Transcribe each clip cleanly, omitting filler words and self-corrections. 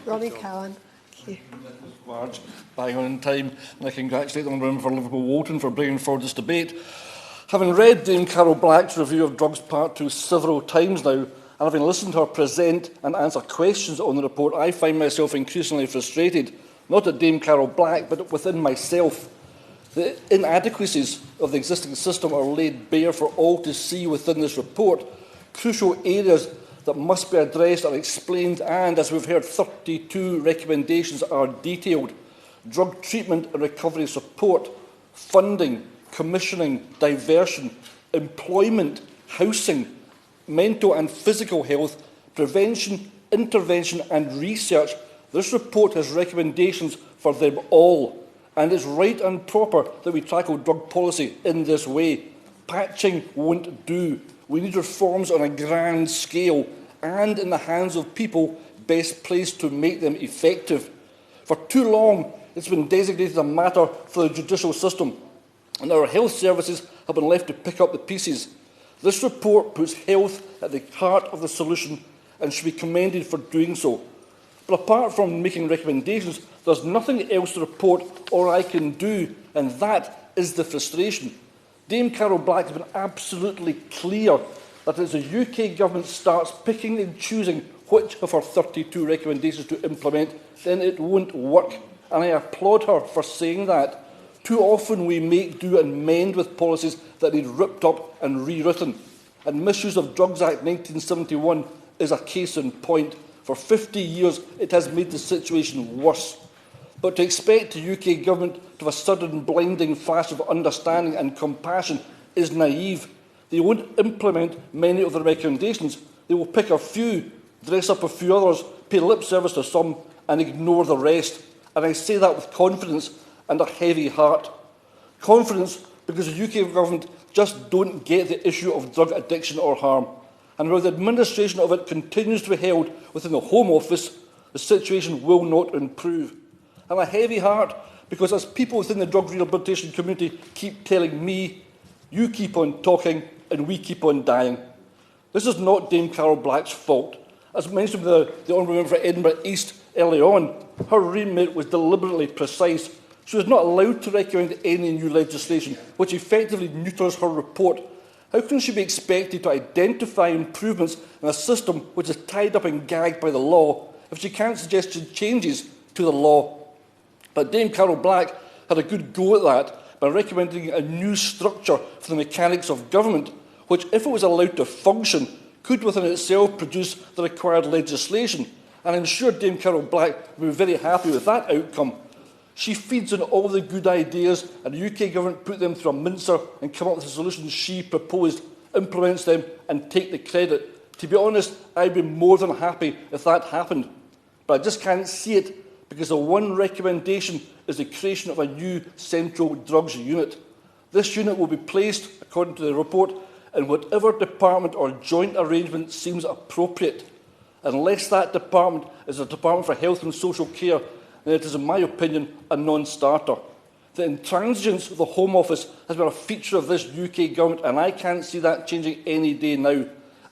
Ronnie Callan. Large, bang on in time, and I congratulate the member for Liverpool Walton for bringing forward this debate. Having read Dame Carol Black's review of Drugs Part 2 several times now, and having listened to her present and answer questions on the report, I find myself increasingly frustrated, not at Dame Carol Black, but within myself. The inadequacies of the existing system are laid bare for all to see within this report. Crucial areas that must be addressed are explained and, as we've heard, 32 recommendations are detailed. Drug treatment and recovery support, funding, commissioning, diversion, employment, housing, mental and physical health, prevention, intervention and research. This report has recommendations for them all, and it's right and proper that we tackle drug policy in this way. Patching won't do. We need reforms on a grand scale and in the hands of people best placed to make them effective. For too long, it's been designated a matter for the judicial system, and our health services have been left to pick up the pieces. This report puts health at the heart of the solution and should be commended for doing so. But apart from making recommendations, there's nothing else to report or I can do, and that is the frustration. Dame Carol Black has been absolutely clear that as the UK Government starts picking and choosing which of her 32 recommendations to implement, then it won't work. And I applaud her for saying that. Too often we make do and mend with policies that need ripped up and rewritten. And Misuse of Drugs Act 1971 is a case in point. For 50 years, it has made the situation worse. But to expect the UK Government to have a sudden blinding flash of understanding and compassion is naive. They won't implement many of the recommendations. They will pick a few, dress up a few others, pay lip service to some, and ignore the rest. And I say that with confidence and a heavy heart. Confidence because the UK Government just don't get the issue of drug addiction or harm. And while the administration of it continues to be held within the Home Office, the situation will not improve. And a heavy heart because as people within the drug rehabilitation community keep telling me, you keep on talking and we keep on dying. This is not Dame Carol Black's fault. As mentioned by the Honourable Member for Edinburgh East early on, her remit was deliberately precise. She was not allowed to recommend any new legislation, which effectively neuters her report. How can she be expected to identify improvements in a system which is tied up and gagged by the law if she can't suggest changes to the law? But Dame Carol Black had a good go at that by recommending a new structure for the mechanics of government, which, if it was allowed to function, could within itself produce the required legislation. And I'm sure Dame Carol Black would be very happy with that outcome. She feeds on all the good ideas, and the UK Government put them through a mincer and come up with the solutions she proposed, implements them and take the credit. To be honest, I'd be more than happy if that happened. But I just can't see it because the one recommendation is the creation of a new central drugs unit. This unit will be placed, according to the report, in whatever department or joint arrangement seems appropriate. Unless that department is a Department for Health and Social Care, then it is, in my opinion, a non-starter. The intransigence of the Home Office has been a feature of this UK Government, and I can't see that changing any day now.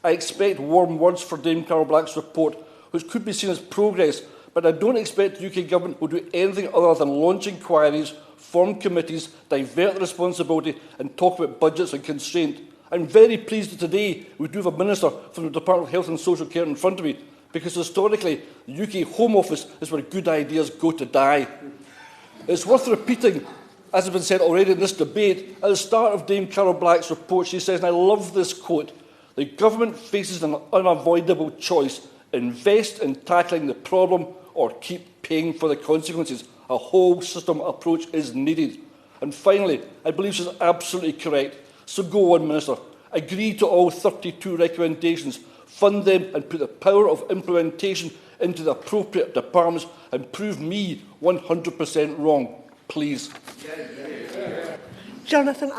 I expect warm words for Dame Carol Black's report, which could be seen as progress, but I don't expect the UK Government will do anything other than launch inquiries, form committees, divert the responsibility and talk about budgets and constraint. I'm very pleased that today we do have a Minister from the Department of Health and Social Care in front of me, because historically the UK Home Office is where good ideas go to die. It's worth repeating, as has been said already in this debate, at the start of Dame Carol Black's report she says, and I love this quote, "The government faces an unavoidable choice: invest in tackling the problem or keep paying for the consequences. A whole system approach is needed." And finally, I believe she's absolutely correct. So go on, Minister. Agree to all 32 recommendations, fund them and put the power of implementation into the appropriate departments and prove me 100% wrong, please. Jonathan